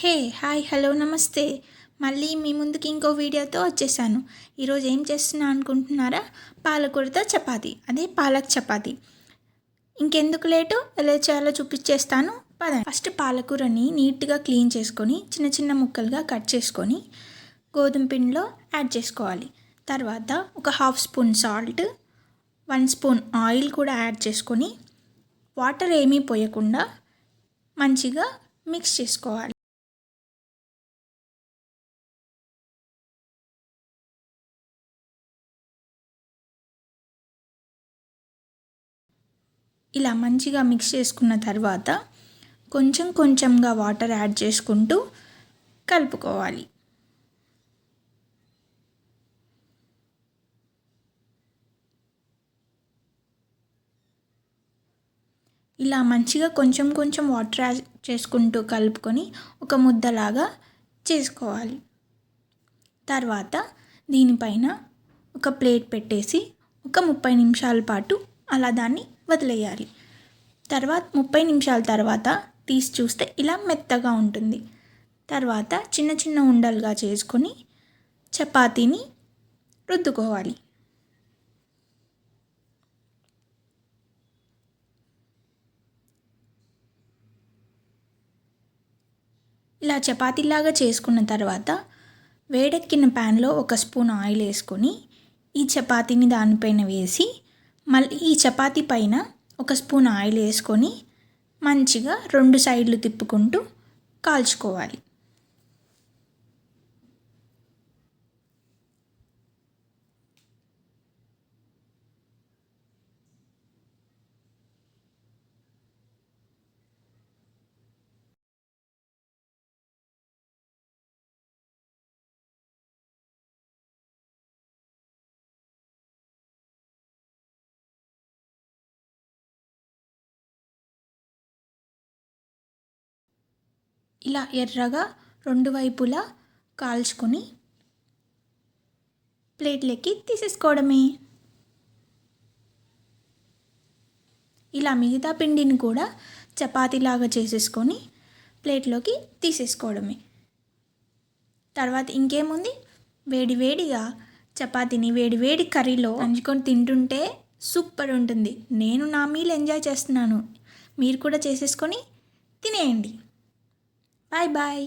Hey hi hello నమస్తే. మళ్ళీ మీ ముందుకి ఇంకో వీడియోతో వచ్చేసాను. ఈరోజు ఏం చేస్తున్నా అనుకుంటున్నారా? పాలకూరతో చపాతీ, అదే పాలక్ చపాతీ. ఇంకెందుకు లేటు, ఎలా చేయాలో చూపించేస్తాను పదండి. ఫస్ట్ పాలకూరని నీట్గా క్లీన్ చేసుకొని చిన్న చిన్న ముక్కలుగా కట్ చేసుకొని గోధుమ పిండిలో యాడ్ చేసుకోవాలి. తర్వాత ఒక half spoon salt, 1 spoon oil కూడా యాడ్ చేసుకొని వాటర్ ఏమీ పోయకుండా మంచిగా మిక్స్ చేసుకోవాలి. ఇలా మంచిగా మిక్స్ చేసుకున్న తర్వాత కొంచెం కొంచెంగా వాటర్ యాడ్ చేసుకుంటూ కలుపుకోవాలి. ఇలా మంచిగా కొంచెం కొంచెం వాటర్ యాడ్ చేసుకుంటూ కలుపుకొని ఒక ముద్దలాగా చేసుకోవాలి. తర్వాత దీనిపైన ఒక ప్లేట్ పెట్టేసి ఒక 30 నిమిషాల పాటు అలా దాన్ని వదిలేయాలి. తర్వాత 30 నిమిషాల తర్వాత తీసి చూస్తే ఇలా మెత్తగా ఉంటుంది. తర్వాత చిన్న చిన్న ఉండలుగా చేసుకొని చపాతీని రుద్దుకోవాలి. ఇలా చపాతీలాగా చేసుకున్న తర్వాత వేడెక్కిన ప్యాన్లో 1 స్పూన్ ఆయిల్ వేసుకొని ఈ చపాతీని దానిపైన వేసి మళ్ళీ ఈ చపాతీ పైన 1 స్పూన్ ఆయిల్ వేసుకొని మంచిగా 2 సైడ్లు తిప్పుకుంటూ కాల్చుకోవాలి. ఇలా ఎర్రగా 2 వైపులా కాల్చుకొని ప్లేట్లోకి తీసేసుకోవడమే. ఇలా మిగతా పిండిని కూడా చపాతీలాగా చేసేసుకొని ప్లేట్లోకి తీసేసుకోవడమే. తర్వాత ఇంకేముంది, వేడివేడిగా చపాతీని వేడివేడి కర్రీలో నంచుకొని తింటుంటే సూపర్ ఉంటుంది. నేను నా మీల్ ఎంజాయ్ చేస్తున్నాను, మీరు కూడా చేసేసుకొని తినేయండి. Bye bye.